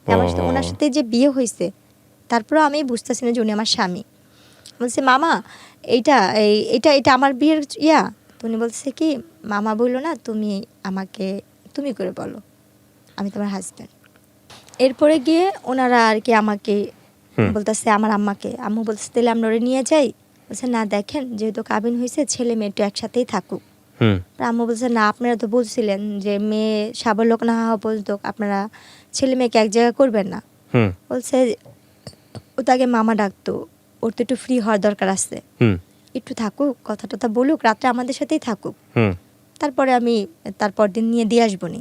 আমার সাথে ওনার সাথে যে বিয়ে হয়েছে, তারপরেও আমি বুঝতেছি না যে উনি আমার স্বামী। বলছে মামা এইটা এটা এটা আমার বিয়ের তো উনি বলছে কি মামা বললো না, তুমি আমাকে তুমি করে বলো, আমি তোমার হাজব্যান্ড। এরপরে গিয়ে ওনারা আর কি আমাকে বলতেছে, আমার আম্মু বলতেছে তাহলে আমরা ওরে নিয়ে যাই। বলছে না দেখেন যেহেতু কাবিন হয়েছে ছেলে মেয়ে একটু একসাথেই থাকুক। আম্মু বলছে না আপনারা তো বলছিলেন যে মেয়ে সাবলোক না হওয়া পর্যন্ত আপনারা ছেলে মেয়েকে এক জায়গায় করবেন না। বলছে ও তাকে মামা ডাকতো, ওর তো একটু ফ্রি হওয়ার দরকার আছে, একটু থাকুক, কথা টথা বলুক, রাত্রে আমাদের সাথেই থাকুক, তারপরে আমি তারপর দিন নিয়ে দিয়ে আসবো নি।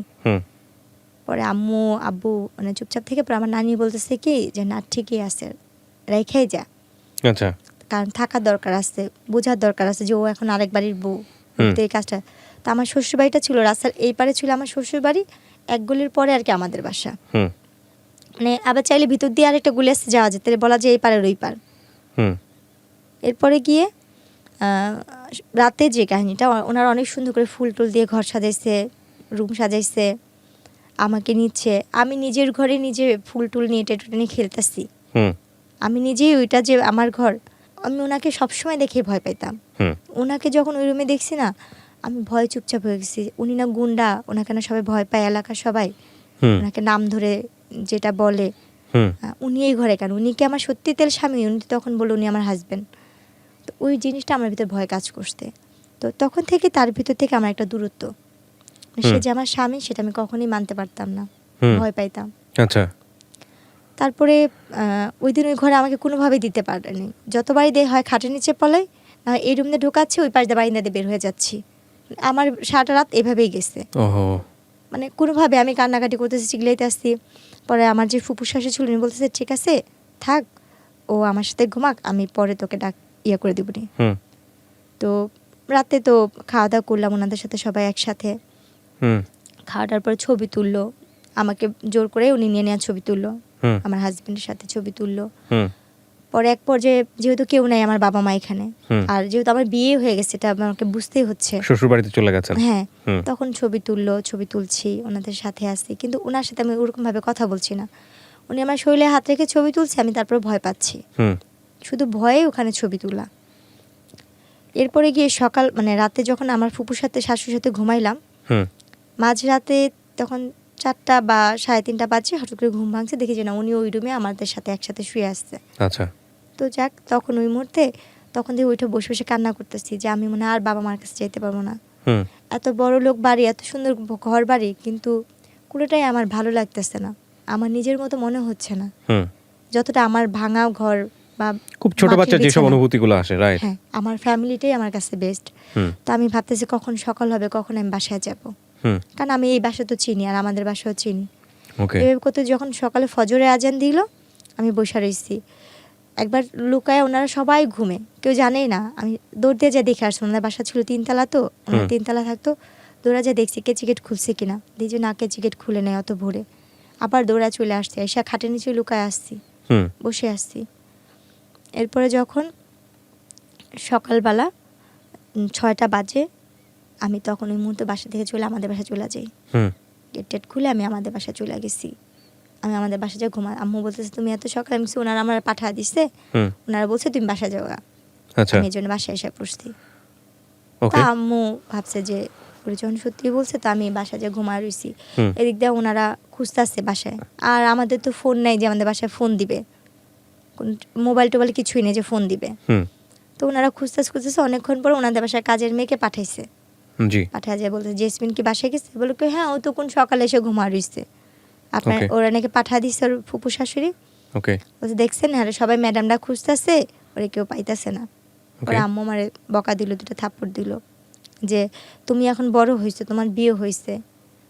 পরে আম্মু আব্বু মানে চুপচাপ থেকে পরে আমার নানি বলতেছে কি যে না ঠিকই আছে, রেখেই যা। আচ্ছা, কারণ থাকার দরকার আছে, বোঝার দরকার আছে যে ও এখন আরেক বাড়ির বউ, এই কাজটা। তো আমার শ্বশুর বাড়িটা ছিল রাস্তার এই পারে ছিল আমার শ্বশুর বাড়ি, এক গলির পরে আর কি আমাদের বাসা। মানে আবার চাইলে ভিতর দিয়ে আরেকটা গলি আসতে যাওয়া যেত, বলা যায় এই পারের ওই পার। এরপরে গিয়ে রাতে যে কাহিনীটা, ওনারা অনেক সুন্দর করে ফুল টুল দিয়ে ঘর সাজাইছে, রুম সাজাইছে, আমাকে নিচ্ছে, আমি নিজের ঘরে নিজে ফুল টুল নিয়ে টেটে নিয়ে খেলতেছি। আমি নিজেই ওইটা যে আমার ঘর, আমি ওনাকে সবসময় দেখে ভয় পাইতাম। ওনাকে যখন ওই রুমে দেখছি না, আমি ভয় চুপচাপ হয়ে গেছি। উনি না গুন্ডা, ওনাকে না সবাই ভয় পায়, এলাকার সবাই ওনাকে নাম ধরে যেটা বলে। উনি এই ঘরে কেন, উনি কি আমার সত্যি তেল স্বামী? উনি তখন বলে উনি আমার হাজবেন্ড। তো ওই জিনিসটা আমার ভিতর ভয় কাজ করতে। তো তখন থেকে তার ভিতর থেকে আমার একটা দূরত্ব, সে যে আমার স্বামী সেটা আমি কখনোই মানতে পারতাম না, ভয় পাইতাম। আচ্ছা, তারপরে ওই দিন ওই ঘরে আমাকে কোনোভাবেই দিতে পারেনি। যতবারই দেয় হয় খাটের নিচে পলাই, না এই রুম দিয়ে ঢোকাচ্ছি, ওই পাশ দিয়ে বারিন্দা দিয়ে বের হয়ে যাচ্ছি। আমার সারাটা রাত এভাবেই গেছে। মানে কোনোভাবে আমি কান্নাকাটি করতেছি, চিল্লাইতে আসছি। পরে আমার যে ফুপু শাশু ছিল উনি বলতেছে ঠিক আছে থাক, ও আমার সাথে ঘুমাক, আমি পরে তোকে করে দিব নি। তো রাতে তো খাওয়া দাওয়া করলাম ওনাদের সাথে সবাই একসাথে। খাওয়াটার পর ছবি তুললো, আমাকে জোর করে উনি নিয়ে নেওয়ার ছবি তুললো, আমার হাজবেন্ডের সাথে ছবি তুললো। পরে এক পর্যায়ে যেহেতু কেউ নাই আমার বাবা মা এখানে, আর যেহেতু আমার বিয়ে হয়ে গেছে এটা আমাকে বুঝতেই হচ্ছে, শ্বশুর বাড়িতে চলে গেছেন। হ্যাঁ, তখন ছবি তুলছি, ওনাদের সাথে আছি, কিন্তু ওনার সাথে আমি ওরকম ভাবে কথা বলছি না। উনি আমার শরীরে হাত রেখে ছবি তুলছে, আমি তারপর ভয় পাচ্ছি, শুধু ভয়ে ওখানে ছবি তোলা। এরপরে গিয়ে সকাল মানে রাতে যখন আমার ফুপুর সাথে শাশুর সাথে ঘুমাইলাম, মাঝরাতে তখন 4টা বা 3:30 বাজে, হঠাৎ করে ঘুম ভাঙছে, দেখি যে না উনি ওই রুমে আমাদের সাথে একসাথে শুয়ে আসছে। আচ্ছা, তো যাক, তখন ওই মুহূর্তে তখন দিয়ে ওইটা বসে বসে কান্না করতেছি যে আমি মনে আর বাবা মার কাছে যেতে পারবো না। এত বড় লোক বাড়ি, এত সুন্দর ঘর বাড়ি, কিন্তু কোনোটাই আমার ভালো লাগতেছে না, আমার নিজের মতো মনে হচ্ছে না। যতটা আমার ভাঙা ঘর বা খুব ছোট বাচ্চা যেসব অনুভূতিগুলো আসে, রাইট, হ্যাঁ, আমার ফ্যামিলিটাই আমার কাছে বেস্ট। তো আমি ভাবতেছি কখন সকাল হবে, কখন আমি বাসায় যাব, কারণ আমি এই বাসা তো চিনি আর আমাদের বাসাও চিনি। এভাবে করতে যখন সকালে ফজরে আজান দিল, আমি বসে রয়েছি। একবার লুকায়, ওনারা সবাই ঘুমে, কেউ জানেই না, আমি দৌড় দিয়ে যা দেখে আসছি। ওনার বাসা ছিল 3তলা, তো ওনার 3তলা থাকতো, দৌড়া যা দেখছি কেচিকেট খুলছে কিনা, দেখছি না কেচিকেট খুলে নেয় অত ভোরে। আবার দৌড়া চলে আসছে, এসে খাটের নিচে লুকায় আসছি, বসে আসছি। এরপরে যখন সকালবেলা 6টা বাজে, আমি তখন ওই মুহূর্তে বাসা থেকে চলে আমাদের বাসায় চলে যাই। গেট টেট খুলে আমি আমাদের বাসায় চলে গেছি। আমি আমাদের বাসায় যাই ঘুমা। আম্মু বলতেছে তুমি এত সকালে, আমি ওনারা আমার পাঠা দিচ্ছে, ওনারা বলছে তুমি বাসা যাও। আমি এই জন্য বাসায় এসে পড়ছি। তা আম্মু ভাবছে যে ওরা যখন সত্যি বলছে, তো আমি বাসায় যে ঘুমা রয়েছি। এদিক দিয়ে ওনারা খুঁজতেছে বাসায়, আর আমাদের তো ফোন নাই যে আমাদের বাসায় ফোন দিবে, মোবাইল টোবাইল কিছুই নেই যে ফোন দিবে। তো ওনারা খুঁজতেছে অনেকক্ষণ পর ওনাদের বাসায় কাজের মেয়েকে পাঠাইছে। পাঠায় যায় বলতে জেসমিন কি বাসায় গেছে, বলে কি হ্যাঁ ও তো কোন সকালে এসে ঘুমা রয়েছে, আপনার ওরা নাকি পাঠা দিচ্ছে ওর ফুপু শাশুড়ি। বলছে দেখছেন আর সবাই ম্যাডামরা খুঁজতেছে, ওরা কেউ পাইতেছে না। ওরা আম্মু মারে বকা দিল, 2টা থাপ্পড় দিল যে তুমি এখন বড় হয়েছো, তোমার বিয়ে হয়েছে,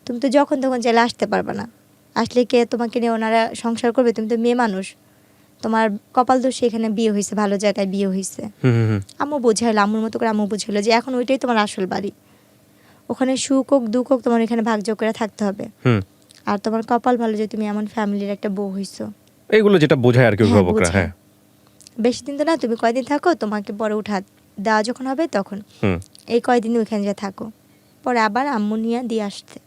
তুমি তো যখন তখন চাইলে আসতে পারবে না, আসলে কে তোমাকে নিয়ে ওনারা সংসার করবে, তুমি তো মেয়ে মানুষ, তোমার কপাল দোষে এখানে বিয়ে হয়েছে, ভালো জায়গায় বিয়ে হয়েছে। আম্মু বোঝাইলো, আম্মুর মতো করে আম্মু বুঝাইলো যে এখন ওইটাই তোমার আসল বাড়ি, ওখানে সুখ হোক দুঃখ হোক তোমার এখানে ভাগযোগ করে থাকতে হবে, আর তোমার কপাল ভালো যে তুমি এমন ফ্যামিলির একটা বউ হইছো। এইগুলো যেটা বোঝায় আর কি অভিভাবকরা। হ্যাঁ, বেশি দিন তো না, তুমি কয়দিন থাকো, তোমাকে পরে উঠা দেওয়া যখন হবে তখন এই কয়দিন ওইখানে যা থাকো, পরে আবার আম্মু নিয়ে দিয়ে আসতে।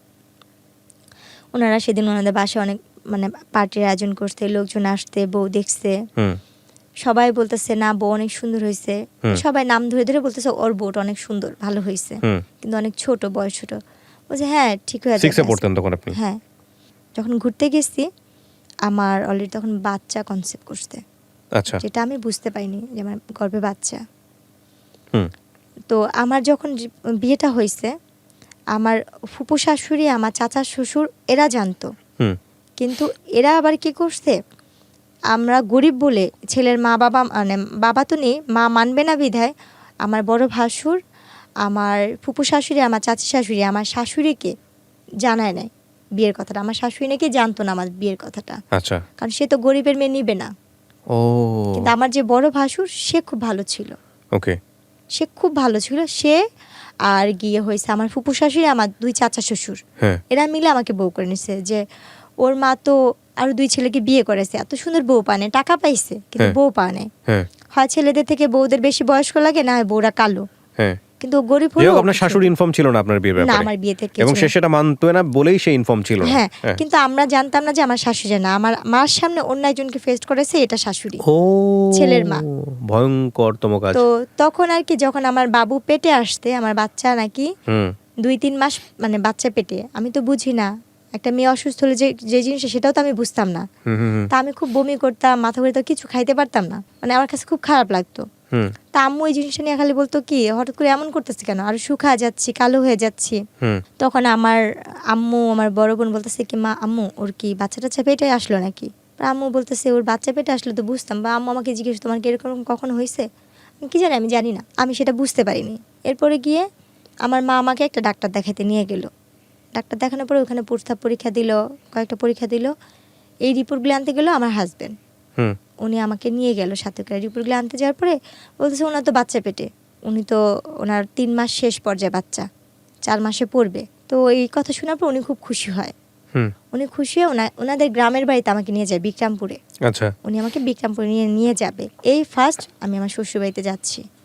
ওনারা সেদিন ওনাদের বাসায় অনেক মানে পার্টির আয়োজন করতে, লোকজন আসতে, বউ দেখছে, হুম সবাই বলতেছে না বউ অনেক সুন্দর হয়েছে, হুম। সবাই নাম ধরে ধরে বলতেছে ওর বউটা অনেক সুন্দর, ভালো হয়েছে, হুম। কিন্তু অনেক ছোট, বয়স ছোট। বলছে হ্যাঁ ঠিক হয়ে যাবে। 6 এ পড়তেন তখন আপনি? হ্যাঁ, যখন ঘুরতে গেছি আমার অলরেডি তখন বাচ্চা কনসেপ্ট করতে, আচ্ছা। যেটা আমি বুঝতে পারিনি যে আমার গর্ভে বাচ্চা। হুম তো আমার যখন বিয়েটা হয়েছে, আমার ফুপু শাশুড়ি, আমার চাচা শ্বশুর এরা জানতো, হুম কিন্তু এরা আবার কি করছে, আমরা গরিব বলে ছেলের মা বাবা, মানে বাবা তো নেই, মা মানবে না বিধায় আমার বড় ভাসুর, আমার ফুপু শাশুড়ি, আমার চাচি শাশুড়ি, আমার শাশুড়িকে জানায় নাই বিয়ের কথাটা। আমার শাশুড়ি নাকি জানতো না আমার বিয়ের কথাটা, আচ্ছা। কারণ সে তো গরিবের মেয়ে নিবে না। ও কিন্তু আমার যে বড় ভাসুর সে খুব ভালো ছিল, ওকে। সে খুব ভালো ছিল। সে আর গিয়ে হয়েছে আমার ফুপু শাশুড়ি, আমার 2 চাচা শ্বশুর, হ্যাঁ এরা মিলে আমাকে বউ করে নিছে। যে ওর মা তো আরো 2 ছেলেকে বিয়ে করেছে, এত সুন্দর বউ পানে, টাকা পাইছে কিন্তু হ্যাঁ। বউ পায় নাই। হ্যাঁ হয় ছেলেদের থেকে বউদের বেশি বয়স্ক লাগে, না হয় বউরা কালো, হ্যাঁ। কিন্তু ও গরিব যাই হোক, হলো। আপনার শাশুড়ি ইনফর্ম ছিল না আপনার বিয়ের না, ব্যাপারে? আমার বিয়েতে এবং কিছু সে না। সেটা মানতো না বলেই সে ইনফর্ম ছিল না। হ্যাঁ, হ্যাঁ। কিন্তু আমরা জানতাম না যে আমার শাশুড়ি জানে, আমার মার সামনে অন্য একজনকে ফেস করেছে, এটা শাশুড়ি, ও ছেলের মা। ভয়ঙ্করতম কাজ। তো তখন আর কি, যখন আমার বাবু পেটে আসতে, আমার বাচ্চা নাকি হুম 2-3 মাস মানে বাচ্চা পেটে, আমি তো বুঝি না একটা মেয়ে অসুস্থ হলে যে যে জিনিসটা, সেটাও তো আমি বুঝতাম না। হুম হুম তা আমি খুব বমি করতাম, মাথা ঘুরে, তো কিছু খাইতে পারতাম না, মানে আমার কাছে খুব খারাপ লাগতো। হুম তা আম্মু এই জিনিসটা নিয়ে খালি বলতো কি হঠাৎ করে এমন করতেছে কেন, আর শুকা যাচ্ছি, কালো হয়ে যাচ্ছি। হুম তখন আমার আম্মু, আমার বড় বোন বলতেছে কি মা, আম্মু ওর কি বাচ্চা টাচ্চা পেটে আসলো নাকি? আম্মু বলতেছে ওর বাচ্চা পেটে আসলে তো বুঝতাম, বা আম্মু আমাকে জিজ্ঞেস, তোমার কি এরকম কখনো হয়েছে? আমি কি জানি, আমি জানি না, আমি সেটা বুঝতে পারিনি। এরপরে গিয়ে আমার মা আমাকে একটা ডাক্তার দেখাতে নিয়ে গেল। ডাক্তার দেখানোর পরে ওখানে প্রস্তাব পরীক্ষা দিল, কয়েকটা পরীক্ষা দিল। এই রিপোর্টগুলো আনতে গেল আমার হাজব্যান্ড, হুম উনি আমাকে নিয়ে গেল সাথে করে। রিপোর্টগুলো আনতে যাওয়ার পরে বলতেছে ওনার তো বাচ্চা পেটে, উনি তো ওনার 3 মাস শেষ পর্যায়ে, বাচ্চা 4 মাসে পড়বে। তো এই কথা শোনার পর উনি খুব খুশি হয়। হুম উনি খুশি হয়ে ওনাদের গ্রামের বাড়িতে আমাকে নিয়ে যায়, বিক্রমপুরে। আচ্ছা। উনি আমাকে বিক্রমপুরে নিয়ে যাবে। এই ফার্স্ট আমি আমার শ্বশুর বাড়িতে যাচ্ছি।